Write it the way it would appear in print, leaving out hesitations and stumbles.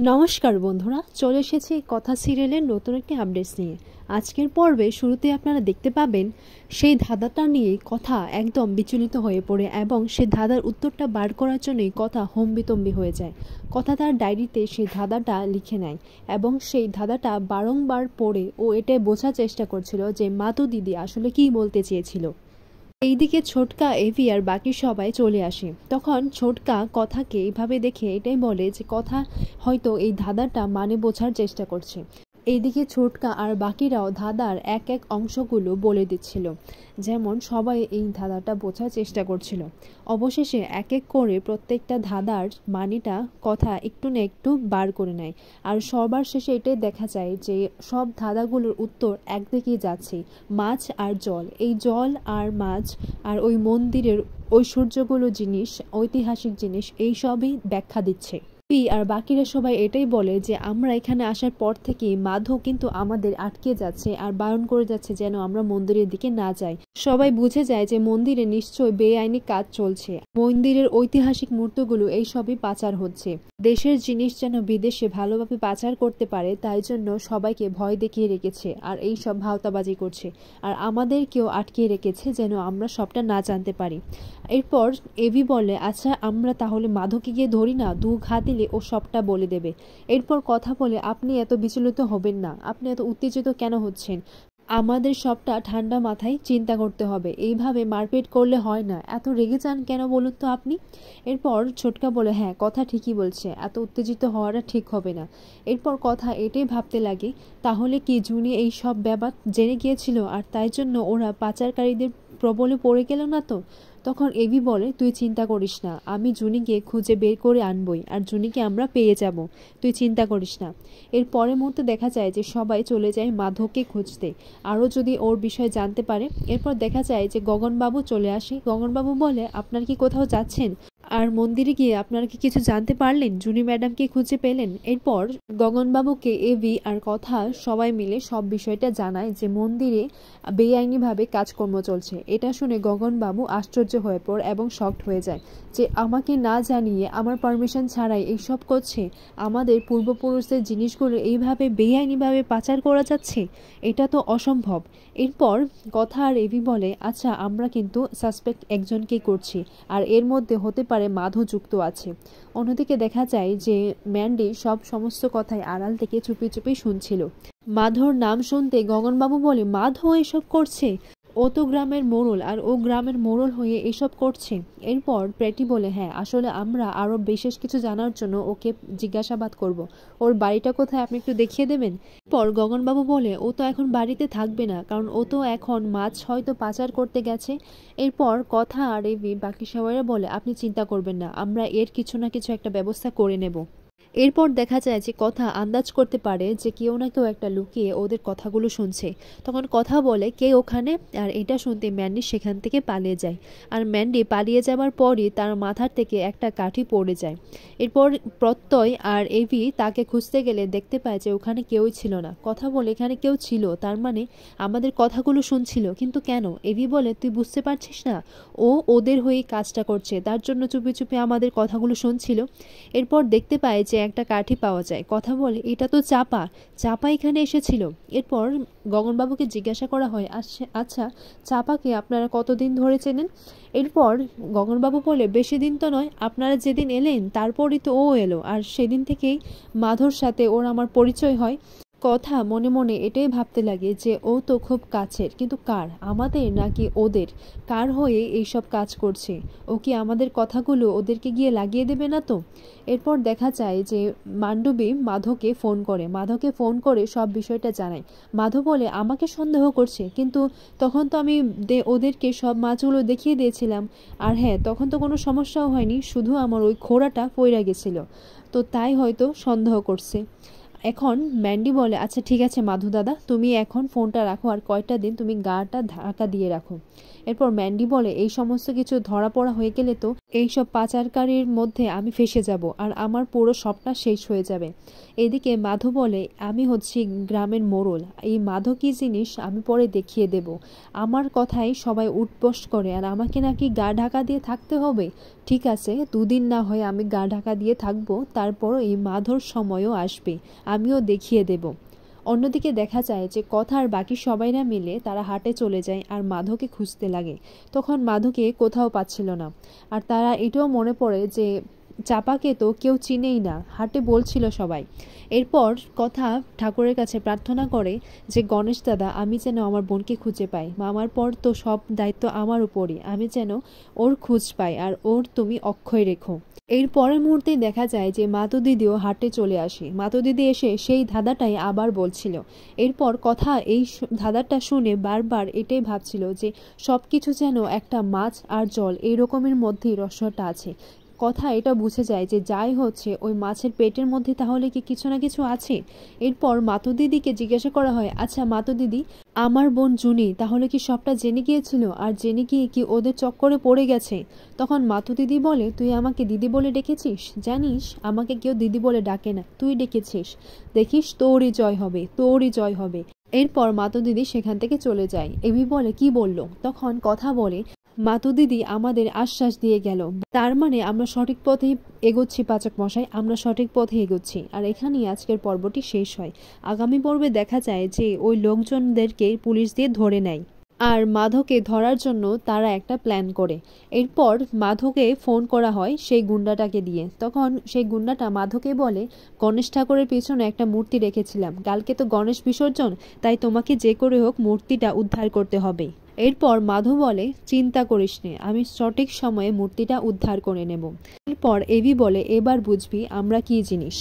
নমস্কার বন্ধুরা, চলে এসেছি কথা সিরিয়ালের নতুন একটি আপডেটস নিয়ে। আজকের পর্বে শুরুতে আপনারা দেখতে পাবেন সেই ধাঁধাটা নিয়ে কথা একদম বিচলিত হয়ে পড়ে এবং সেই ধাঁধার উত্তরটা বার করার জন্যই কথা হম্বিতম্বি হয়ে যায়। কথা তার ডায়েরিতে সেই ধাঁধাটা লিখে নেয় এবং সেই ধাঁধাটা বারংবার পড়ে ও এটাই বোঝার চেষ্টা করছিল যে মাধু দিদি আসলে কী বলতে চেয়েছিল। এইদিকে ছোটকা, এভি আর বাকি সবাই চলে আসে। তখন ছোটকা কথাকে এইভাবে দেখে এটাই বলে যে কথা হয়তো এই ধাঁধাটা মানে বোঝার চেষ্টা করছে। এইদিকে ছোটকা আর বাকিরাও ধাঁধার এক এক অংশগুলো বলে দিচ্ছিল, যেমন সবাই এই ধাঁধাটা বোঝার চেষ্টা করছিল। অবশেষে এক এক করে প্রত্যেকটা ধাঁধার মানেটা কথা একটু না একটু বার করে নেয়। আর সবার শেষে এটাই দেখা যায় যে সব ধাঁধাগুলোর উত্তর একদিকেই যাচ্ছে, মাছ আর জল। এই জল আর মাছ আর ওই মন্দিরের ঐশ্বর্যগুলো জিনিস, ঐতিহাসিক জিনিস, এই সবই ব্যাখ্যা দিচ্ছে। আর বাকিরা সবাই এটাই বলে যে আমরা এখানে আসার পর থেকে মাধু কিন্তু আমাদের আটকে যাচ্ছে আর বারণ করে যাচ্ছে যেন আমরা মন্দিরের দিকে না যাই। সবাই বুঝে যায় যে মন্দিরে নিশ্চয়ই বেআইনি কাজ চলছে, মন্দিরের ঐতিহাসিক মূর্তিগুলো এই সবই পাচার হচ্ছে। দেশের জিনিস যেন বিদেশে ভালোভাবে পাচার করতে পারে তাই জন্য সবাইকে ভয় দেখিয়ে রেখেছে আর এই সব ভাওতাবাজি করছে, আর আমাদেরকেও আটকে রেখেছে যেন আমরা সবটা না জানতে পারি। এরপর এভি বলে, আচ্ছা আমরা তাহলে মাধুকে গিয়ে ধরি না, দু ঘা দিলে ও সবটা বলে দেবে। এরপর কথা বলে, আপনি এত বিচলিত হবেন না, আপনি এত উত্তেজিত কেন হচ্ছেন? আমাদের সবটা ঠান্ডা মাথায় চিন্তা করতে হবে, এইভাবে মারপিট করলে হয় না, এত রেগে যান কেন বলুন তো আপনি? এরপর ছোটকা বলে, হ্যাঁ কথা ঠিকই বলছে, এত উত্তেজিত হওয়াটা ঠিক হবে না। এরপর কথা এটাই ভাবতে লাগে, তাহলে কি জুনি এই সব ব্যাপার জেনে গিয়েছিল আর তাই জন্য ওরা পাচারকারীদের প্রবলে পড়ে গেল না তো? তখন এভি বলে, তুই চিন্তা করিস না, আমি জুনিকে খুঁজে বের করে আনবই আর জুনিকে আমরা পেয়ে যাব, তুই চিন্তা করিস না। এর পরের মুহূর্তে দেখা যায় যে সবাই চলে যায় মাধবকে খুঁজতে, আরও যদি ওর বিষয়ে জানতে পারে। এরপর দেখা যায় যে গগনবাবু চলে আসে। গগনবাবু বলে, আপনার কি কোথাও যাচ্ছেন? আর মন্দিরে গিয়ে আপনারা কি কিছু জানতে পারলেন? জুনি ম্যাডামকে খুঁজে পেলেন? এরপর গগনবাবুকে এভি আর কথা সবাই মিলে সব বিষয়টা জানায় যে মন্দিরে বেআইনিভাবে কাজকর্ম চলছে। এটা শুনে গগনবাবু আশ্চর্য হয়ে পড়ে এবং শকড হয়ে যায় যে আমাকে না জানিয়ে, আমার পারমিশন ছাড়াই এইসব করছে, আমাদের পূর্বপুরুষদের জিনিসগুলো এইভাবে বেআইনিভাবে পাচার করা যাচ্ছে, এটা তো অসম্ভব। এরপর কথা আর এভি বলে, আচ্ছা আমরা কিন্তু সাসপেক্ট একজনকেই করছি আর এর মধ্যে হতে পারে মাধু যুক্ত আছে। অন্যদিকে দেখা যায় যে ম্যান্ডি সমস্ত কথাই আড়াল থেকে চুপি চুপি শুনছিল। মাধুর নাম শুনতে গগনবাবু বলে, মাধু এসব করছে? ও তো গ্রামের মোড়ল আর ও গ্রামের মোড়ল হয়ে এসব করছে? এরপর প্রেটি বলে, হ্যাঁ আসলে আমরা আরও বিশেষ কিছু জানার জন্য ওকে জিজ্ঞাসাবাদ করব, ওর বাড়িটা কোথায় আপনি একটু দেখিয়ে দেবেন? পর গগনবাবু বলে, ও তো এখন বাড়িতে থাকবে না, কারণ ও তো এখন মাছ হয়তো পাচার করতে গেছে। এরপর কথা আর এভি বাকি সবাইরা বলে, আপনি চিন্তা করবেন না, আমরা এর কিছু না কিছু একটা ব্যবস্থা করে নেব। এরপর দেখা যায় যে কথা আন্দাজ করতে পারে যে কেউ না কেউ একটা লুকিয়ে ওদের কথাগুলো শুনছে। তখন কথা বলে, কে ওখানে? আর এটা শুনতে ম্যান্ডি সেখান থেকে পালিয়ে যায়। আর ম্যান্ডি পালিয়ে যাবার পরই তার মাথার থেকে একটা কাঠি পড়ে যায়। এরপর প্রত্যয় আর এভি তাকে খুঁজতে গেলে দেখতে পায় যে ওখানে কেউই ছিল না। কথা বলে, এখানে কেউ ছিল, তার মানে আমাদের কথাগুলো শুনছিল, কিন্তু কেন? এভি বলে, তুই বুঝতে পারছিস না, ও ওদের হয়েই কাজটা করছে, তার জন্য চুপি চুপি আমাদের কথাগুলো শুনছিল। এরপর দেখতে পায় যে একটা কাঠি পাওয়া যায়। কথা বলে, এটা তো চাপা, চাপা এখানে এসেছিল। এরপর গগনবাবুকে জিজ্ঞাসা করা হয়, আচ্ছা চাপাকে আপনারা কতদিন ধরে চেনেন? এরপর গগনবাবু বলে, বেশি দিন তো নয়, আপনারা যেদিন এলেন তারপরই তো ও এলো, আর সেদিন থেকেই মাধুর সাথে ওর আমার পরিচয় হয়। কথা মনে মনে এটাই ভাবতে লাগে যে ও তো খুব কাছের, কিন্তু কার, আমাদের নাকি ওদের? কার হয়ে এইসব কাজ করছে? ও কি আমাদের কথাগুলো ওদেরকে গিয়ে লাগিয়ে দেবে না তো? এরপর দেখা যায় যে মান্ডবী মাধবকে ফোন করে সব বিষয়টা জানায়। মাধব বলে, আমাকে সন্দেহ করছে, কিন্তু তখন তো আমি ওদেরকে সব মাছগুলো দেখিয়ে দিয়েছিলাম, আর হ্যাঁ তখন তো কোনো সমস্যাও হয়নি, শুধু আমার ওই খোড়াটা পইড়া গেছিল, তো তাই হয়তো সন্দেহ করছে। এখন ম্যান্ডি বলে, আচ্ছা ঠিক আছে মাধু দাদা, তুমি এখন ফোনটা রাখো আর কয়টা দিন তুমি গাটা ঢাকা দিয়ে রাখো। এরপর ম্যান্ডি বলে, এই সমস্ত কিছু ধরা পড়া হয়ে গেলে তো এইসব পাচারকারীর মধ্যে আমি ফেসে যাব আর আমার পুরো সবটা শেষ হয়ে যাবে। এদিকে মাধু বলে, আমি হচ্ছি গ্রামের মোড়ল, এই মাধু কী জিনিস আমি পরে দেখিয়ে দেব। আমার কথাই সবাই উঠবস করে আর আমাকে নাকি গা ঢাকা দিয়ে থাকতে হবে। ঠিক আছে, দুদিন না হয় আমি গা ঢাকা দিয়ে থাকবো, তারপর এই মাধুর সময়ও আসবে, আমিও দেখিয়ে দেব। অন্যদিকে দেখা যায় যে কথার বাকি সবাইরা মিলে তারা হাটে চলে যায় আর মাধুকে খুঁজতে লাগে। তখন মাধুকে কোথাও পাচ্ছিল না, আর তারা এটাও মনে পড়ে যে চাপাকে তো কেউ চিনেই না, হাটে বলছিল সবাই। এরপর কথা ঠাকুরের কাছে প্রার্থনা করে যে গণেশ দাদা, আমি যেন আমার বোনকে খুঁজে পাই, আমার পর তো সব দায়িত্ব আমার উপরই, আমি যেন ওর খোঁজ পাই আর ওর তুমি অক্ষয় রেখো। এর পরের মুহূর্তেই দেখা যায় যে মাতু দিদিও হাটে চলে আসে। মাতু দিদি এসে সেই ধাঁধাটাই আবার বলছিল। এরপর কথা এই ধাঁধাটা শুনে বারবার এটাই ভাবছিল যে সব কিছু যেন একটা মাছ আর জল এই রকমের মধ্যেই রহস্যটা আছে। কথা এটা বুঝে যায় যে যাই হচ্ছে ওই মাছের পেটের মধ্যে তাহলে কি কিছু না কিছু আছে। এরপর মাতু দিদিকে জিজ্ঞাসা করা হয়, আচ্ছা মাতু দিদি, আমার বোন জুনি তাহলে কি সবটা জেনে গিয়েছিল আর জেনে গিয়ে কি ওদের চক্করে পড়ে গেছে? তখন মাতু দিদি বলে, তুই আমাকে দিদি বলে ডেকেছিস? জানিস আমাকে কেউ দিদি বলে ডাকে না, তুই ডেকেছিস, দেখিস তোরই জয় হবে, তোরই জয় হবে। এরপর মাতু দিদি সেখান থেকে চলে যায়। এমনি বলে, কি বলল? তখন কথা বলে, মাতু দিদি আমাদের আশ্বাস দিয়ে গেল, তার মানে আমরা সঠিক পথে এগোচ্ছি পাচক মশাই, আমরা সঠিক পথে এগোচ্ছি। আর এখানেই আজকের পর্বটি শেষ হয়। আগামী পর্বে দেখা যায় যে ওই লোকজনদেরকে পুলিশ দিয়ে ধরে নেয় আর মাধবকে ধরার জন্য তারা একটা প্ল্যান করে। এরপর মাধবকে ফোন করা হয় সেই গুন্ডাটাকে দিয়ে। তখন সেই গুন্ডাটা মাধবকে বলে, গণেশ ঠাকুরের পিছনে একটা মূর্তি রেখেছিলাম, কালকে তো গণেশ বিসর্জন, তাই তোমাকে যে করে হোক মূর্তিটা উদ্ধার করতে হবে। এরপর মাধু বলে, চিন্তা করিস নে, আমি সঠিক সময়ে মূর্তিটা উদ্ধার করে নেব। এরপর এবি বলে, এবার বুঝবি আমরা কি জিনিস।